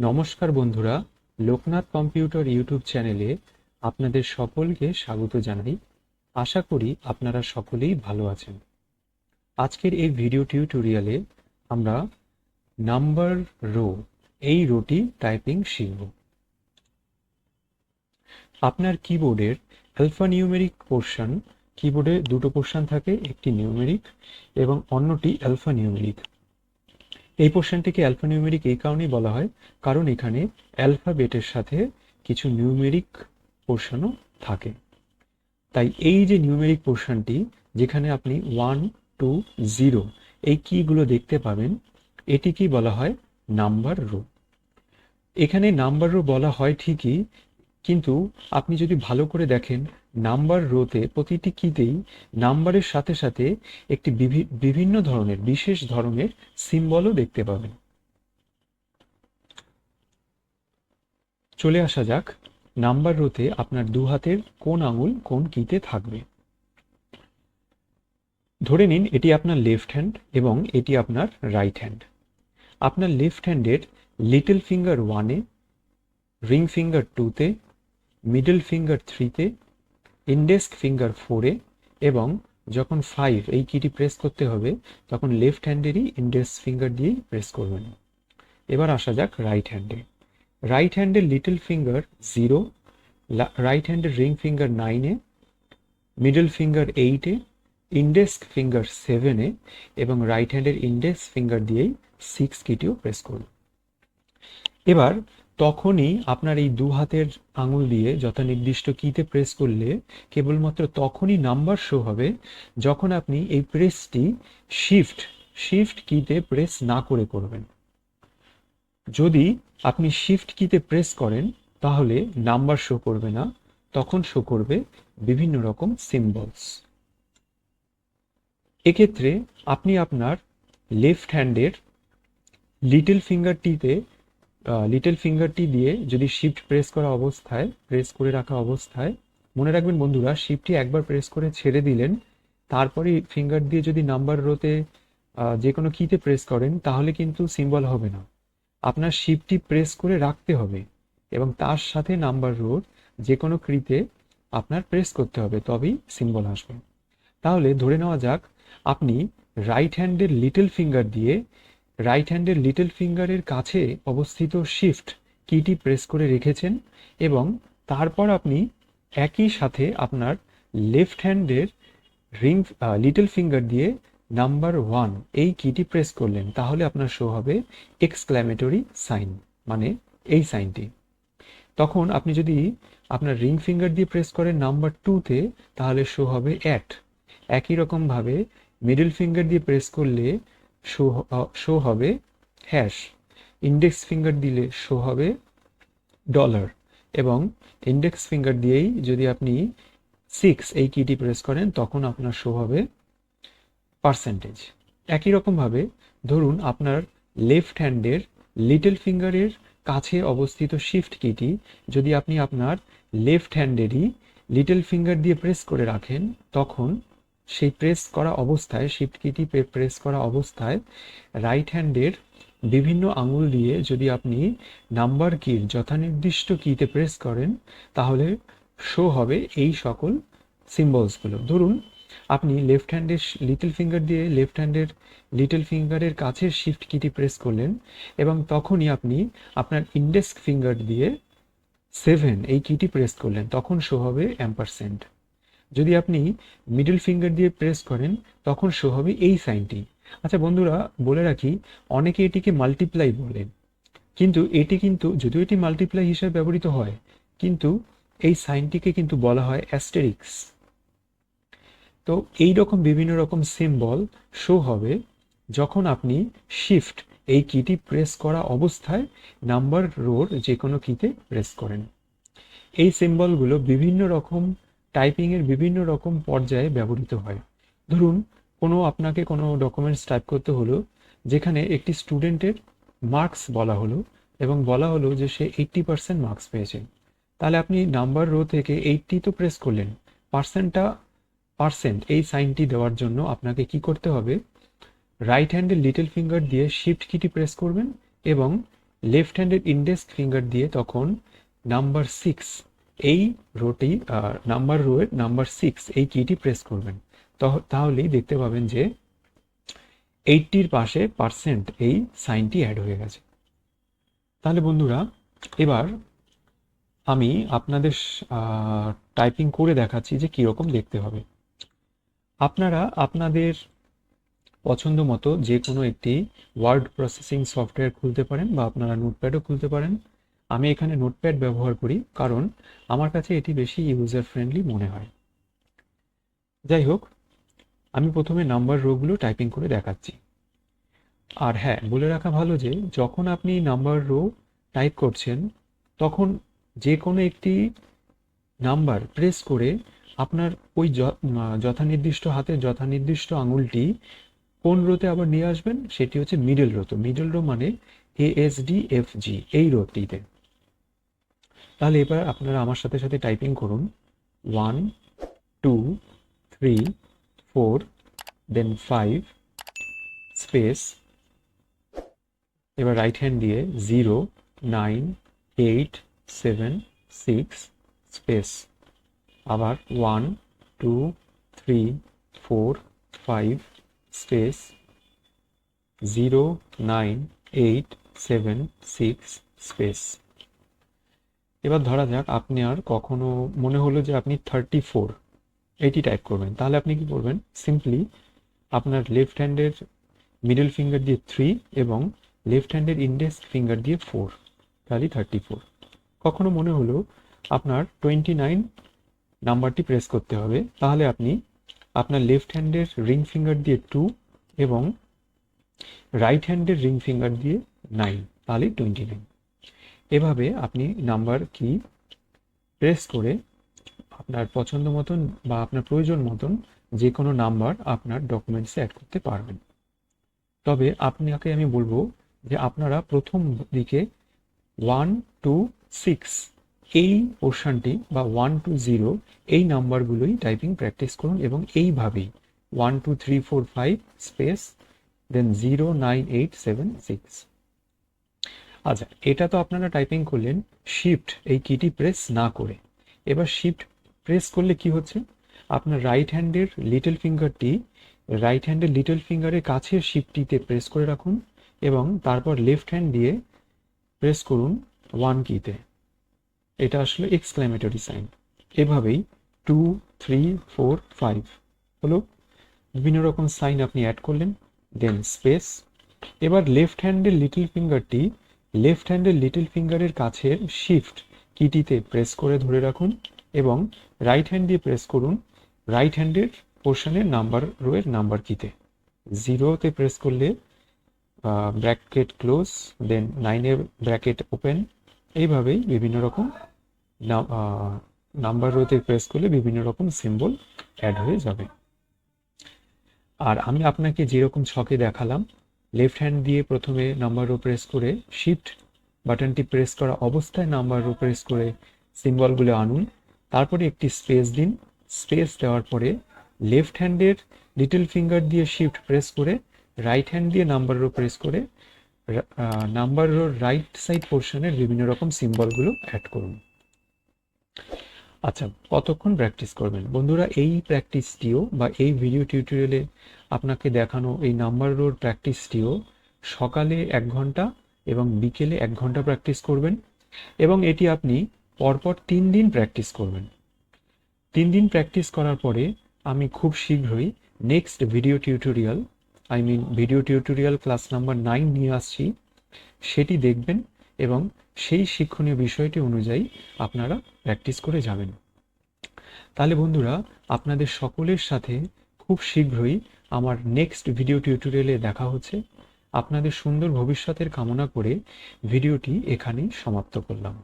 নমস্কার বন্ধুরা, Loknath computer YouTube চ্যানেলে আপনাদের সকলকে স্বাগত জানাই। আশা করি আপনারা সকলেই ভালো আছেন। আজকের এই ভিডিও টিউটোরিয়ালে আমরা নাম্বার রো এই রোটি টাইপিং শিখব। আপনার কিবোর্ডের অ্যালফানিউমেরিক পোর্শন, কিবোর্ডে দুটো পোর্শন থাকে, একটি নিউমেরিক এবং অন্যটি অ্যালফানিউমেরিক। এই পোর্শনটিকে অ্যালফানিউমেরিক এই কারণেই বলা হয় কারণ এখানে অ্যালফাবেটের সাথে কিছু নিউমেরিক পোর্শনও থাকে। তাই এই যে নিউমেরিক পোর্শনটি, যেখানে আপনি 1, 2, 0 এই কিগুলো দেখতে পাবেন, এটিকেই বলা হয় নাম্বার রো। এখানে নাম্বার রো বলা হয় ঠিকই, কিন্তু আপনি যদি ভালো করে দেখেন, নাম্বার রোতে প্রতিটি কিতেই নাম্বারের সাথে সাথে একটি বিভিন্ন ধরনের বিশেষ ধরনের সিম্বলও দেখতে পাবেন। চলে আসা যাক, নাম্বার রোতে আপনার দু হাতের কোন আঙুল কোন কিতে থাকবে। ধরে নিন এটি আপনার লেফট হ্যান্ড এবং এটি আপনার রাইট হ্যান্ড। আপনার লেফট হ্যান্ডের লিটল ফিঙ্গার 1-এ, রিং ফিঙ্গার 2-তে, মিডল ফিঙ্গার 3-তে, ইন্ডেক্স ফিঙ্গার 4-এ এবং যখন 5 এই কিটি প্রেস করতে হবে তখন লেফট হ্যান্ডেরই ইন্ডেক্স ফিঙ্গার দিয়েই প্রেস করবেন। এবার আসা যাক রাইট হ্যান্ডে। রাইট হ্যান্ডের লিটল ফিঙ্গার 0, রাইট হ্যান্ডের রিং ফিঙ্গার 9-এ, মিডল ফিঙ্গার 8-এ, ইন্ডেক্স ফিঙ্গার 7-এ এবং রাইট হ্যান্ডের ইন্ডেক্স ফিঙ্গার দিয়েই 6 কিটিও প্রেস করুন। এবার তখনই আপনার এই দু হাতের আঙুল দিয়ে যথা নির্দিষ্ট কিতে প্রেস করলে কেবলমাত্র তখনই নাম্বার শো হবে যখন আপনি এই প্রেসটি শিফট কিতে প্রেস না করে করবেন। যদি আপনি শিফট কিতে প্রেস করেন তাহলে নাম্বার শো করবে না, তখন শো করবে বিভিন্ন রকম সিম্বলস। এক্ষেত্রে আপনি আপনার লেফট হ্যান্ডের লিটল ফিঙ্গারটি দিয়ে যদি শিফট প্রেস করে রাখা অবস্থায়, মনে রাখবেন বন্ধুরা, শিফটটি একবার প্রেস করে ছেড়ে দিলেন, তারপরে ফিঙ্গার দিয়ে যদি নাম্বার রোতে যে কোনো কিতে প্রেস করেন তাহলে কিন্তু সিম্বল হবে না। আপনার শিফটটি প্রেস করে রাখতে হবে এবং তার সাথে নাম্বার রোর যে কোনো কিতে আপনার প্রেস করতে হবে, তবেই সিম্বল আসবে। তাহলে ধরে নেওয়া যাক আপনি রাইট হ্যান্ডের লিটল ফিঙ্গারের কাছে অবস্থিত শিফট কিটি প্রেস করে রেখেছেন এবং তারপর আপনি একই সাথে আপনার লেফট হ্যান্ডের লিটল ফিঙ্গার দিয়ে নাম্বার 1 এই কিটি প্রেস করলেন, তাহলে আপনার শো হবে এক্সক্ল্যামেটরি সাইন, মানে এই সাইনটি। তখন আপনি যদি আপনার রিং ফিঙ্গার দিয়ে প্রেস করেন নাম্বার 2-তে, তাহলে শো হবে @। একই রকমভাবে মিডল ফিঙ্গার দিয়ে প্রেস করলে শো হবে হ্যাশ, ইন্ডেক্স ফিঙ্গার দিলে শো হবে $, এবং ইন্ডেক্স ফিঙ্গার দিয়েই যদি আপনি 6 এই কিটি প্রেস করেন তখন আপনার শো হবে %। একই রকমভাবে ধরুন আপনার লেফট হ্যান্ডের লিটল ফিঙ্গারের কাছে অবস্থিত শিফট কিটি যদি আপনি আপনার লেফট হ্যান্ডেরই লিটল ফিঙ্গার দিয়ে প্রেস করে রাখেন, তখন সেই শিফট কিটি প্রেস করা অবস্থায় রাইট হ্যান্ডের বিভিন্ন আঙুল দিয়ে যদি আপনি নাম্বার কির যথানির্দিষ্ট কিতে প্রেস করেন তাহলে শো হবে এই সকল সিম্বলসগুলো। ধরুন আপনি লেফট হ্যান্ডের লিটল ফিঙ্গার দিয়ে লেফট হ্যান্ডের লিটল ফিঙ্গারের কাছে শিফট কিটি প্রেস করলেন এবং তখনই আপনি আপনার ইন্ডেক্স ফিঙ্গার দিয়ে 7 এই কিটি প্রেস করলেন, তখন শো হবে $। যদি আপনি মিডল ফিঙ্গার দিয়ে প্রেস করেন তখন শো হবে এই সাইনটি। আচ্ছা বন্ধুরা, বলে রাখি, অনেকে এটিকে মাল্টিপ্লাই বলেন, কিন্তু যদিও এটি মাল্টিপ্লাই হিসেবে ব্যবহৃত হয়, কিন্তু এই সাইনটিকে কিন্তু বলা হয় অ্যাস্টেরিক্স। তো এই রকম বিভিন্ন রকম সিম্বল শো হবে যখন আপনি শিফট এই কিটি প্রেস করা অবস্থায় নাম্বার রোর যে কোনো কিতে প্রেস করেন। এই সিম্বলগুলো বিভিন্ন রকম টাইপিংয়ের বিভিন্ন রকম পর্যায়ে ব্যবহৃত হয়। ধরুন আপনাকে কোনো ডকুমেন্টস টাইপ করতে হলো, যেখানে একটি স্টুডেন্টের মার্কস বলা হলো এবং বলা হলো যে সে 80% মার্কস পেয়েছে, তাহলে আপনি নাম্বার রো থেকে 80 তো প্রেস করলেন, পার্সেন্ট এই সাইনটি দেওয়ার জন্য আপনাকে কি করতে হবে, রাইট হ্যান্ডের লিটল ফিঙ্গার দিয়ে শিফট কিটি প্রেস করবেন এবং লেফট হ্যান্ডের ইন্ডেক্স ফিঙ্গার দিয়ে তখন নাম্বার 6 এই রোটি নাম্বার রোয়ের নাম্বার 6 এই কিটি প্রেস করবেন। তাহলেই দেখতে পাবেন যে 80-র পাশে পার্সেন্ট এই সাইনটি অ্যাড হয়ে গেছে। তাহলে বন্ধুরা, এবার আমি আপনাদের টাইপিং করে দেখাচ্ছি যে কীরকম দেখতে হবে। আপনারা আপনাদের পছন্দ মতো যে কোনো একটি ওয়ার্ড প্রসেসিং সফটওয়্যার খুলতে পারেন বা আপনারা নোটপ্যাডও খুলতে পারেন। আমি এখানে নোটপ্যাড ব্যবহার করি কারণ আমার কাছে এটি বেশি ইউজার ফ্রেন্ডলি মনে হয়। যাই হোক, আমি প্রথমে নাম্বার রোগুলো টাইপিং করে দেখাচ্ছি। আর হ্যাঁ, বলে রাখা ভালো যে যখন আপনি নাম্বার রো টাইপ করছেন তখন যে কোনো একটি নাম্বার প্রেস করে আপনার ওই যথানির্দিষ্ট হাতের যথানির্দিষ্ট আঙুলটি কোন রোতে আবার নিয়ে আসবেন, সেটি হচ্ছে মিডল রো। তো মিডল রো মানে ASDFG এই রোটিতে। তাহলে এবার আপনারা আমার সাথে সাথে টাইপিং করুন 1 2 3 4 দেন 5 স্পেস, এবার রাইট হ্যান্ড দিয়ে 0 9 8 7 6 স্পেস, আবার 1 2 3 4 5 স্পেস 0 9 8 7 6 স্পেস। এবার ধরা যাক আপনার কখনো মনে হলো যে আপনি 34 এটি টাইপ করবেন, তাহলে আপনি কি করবেন, সিম্পলি আপনার লেফট হ্যান্ডের মিডল ফিঙ্গার দিয়ে 3 এবং লেফট হ্যান্ডের ইন্ডেক্স ফিঙ্গার দিয়ে 4, তাহলে 34। কখনো মনে হলো আপনার 29 নাম্বারটি প্রেস করতে হবে, তাহলে আপনি আপনার লেফট হ্যান্ডের রিং ফিঙ্গার দিয়ে 2 এবং রাইট হ্যান্ডের রিং ফিঙ্গার দিয়ে 9, তাহলে 29। এভাবে আপনি নাম্বার কি প্রেস করে আপনার পছন্দ মতন বা আপনার প্রয়োজন মতন যে কোনো নাম্বার আপনার ডকুমেন্টসে অ্যাড করতে পারবেন। তবে আপনাকে আমি বলবো যে আপনারা প্রথম দিকে 1 2 6 এই পোর্শনটি বা 1 2 0 এই নাম্বারগুলোই টাইপিং প্র্যাকটিস করুন এবং এইভাবেই 1 2 3 4 5 স্পেস দেন 0 9 8 7 6। আচ্ছা, এটা তো আপনারা টাইপিং করলেন শিফট এই কিটি প্রেস না করে। এবার শিফট প্রেস করলে কি হচ্ছে, আপনার রাইট হ্যান্ডের লিটল ফিঙ্গারের কাছে শিফটটিতে প্রেস করে রাখুন এবং তারপর লেফট হ্যান্ড দিয়ে প্রেস করুন 1 কিতে। এটা আসলে এক্সক্লেমেটরি সাইন। এভাবেই 2 3 4 5 হলো, বিভিন্ন রকম সাইন আপনি অ্যাড করলেন, দেন স্পেস। এবার লেফট হ্যান্ডের লিটল ফিঙ্গারের কাছের শিফট কিটিতে প্রেস করে ধরে রাখুন এবং রাইট হ্যান্ড দিয়ে প্রেস করুন রাইট হ্যান্ডের পোর্শনের নাম্বার রোয়ের নাম্বার কিতে। 0তে প্রেস করলে ব্র্যাকেট ক্লোজ, দেন 9-এর ব্র্যাকেট ওপেন। এইভাবেই বিভিন্ন রকম নাম্বার রোতে প্রেস করলে বিভিন্ন রকম সিম্বল অ্যাড হয়ে যাবে। আর আমি আপনাকে যেরকম ছকে দেখালাম, লেফট হ্যান্ড দিয়ে প্রথমে নাম্বার রো প্রেস করে শিফট বাটনটি প্রেস করা অবস্থায় নাম্বার রো প্রেস করে সিম্বলগুলো আনুন, তারপরে একটি স্পেস দিন। স্পেস দেওয়ার পরে লেফট হ্যান্ডের লিটল ফিঙ্গার দিয়ে শিফট প্রেস করে রাইট হ্যান্ড দিয়ে নাম্বার রো প্রেস করে নাম্বার রোর রাইট সাইড পোর্শনের বিভিন্ন রকম সিম্বলগুলো অ্যাড করুন। আচ্ছা, কতক্ষণ প্র্যাকটিস করবেন বন্ধুরা? এই প্র্যাকটিসটিও বা এই ভিডিও টিউটোরিয়ালে আপনাকে দেখানো এই নাম্বার রোর প্র্যাকটিসটিও সকালে 1 ঘন্টা এবং বিকেলে 1 ঘন্টা প্র্যাকটিস করবেন এবং এটি আপনি পরপর 3 দিন প্র্যাকটিস করবেন। 3 দিন প্র্যাকটিস করার পরে আমি খুব শীঘ্রই next video tutorial class number 9 নিয়ে আসছি, সেটি দেখবেন এবং সেই শিক্ষণীয় বিষয়টি অনুযায়ী আপনারা প্র্যাকটিস করে যাবেন। তাহলে বন্ধুরা, আপনাদের সকলের সাথে খুব শীঘ্রই আমার নেক্সট ভিডিও টিউটোরিয়ালে দেখা হচ্ছে। আপনাদের সুন্দর ভবিষ্যতের কামনা করে ভিডিওটি এখানেই সমাপ্ত করলাম।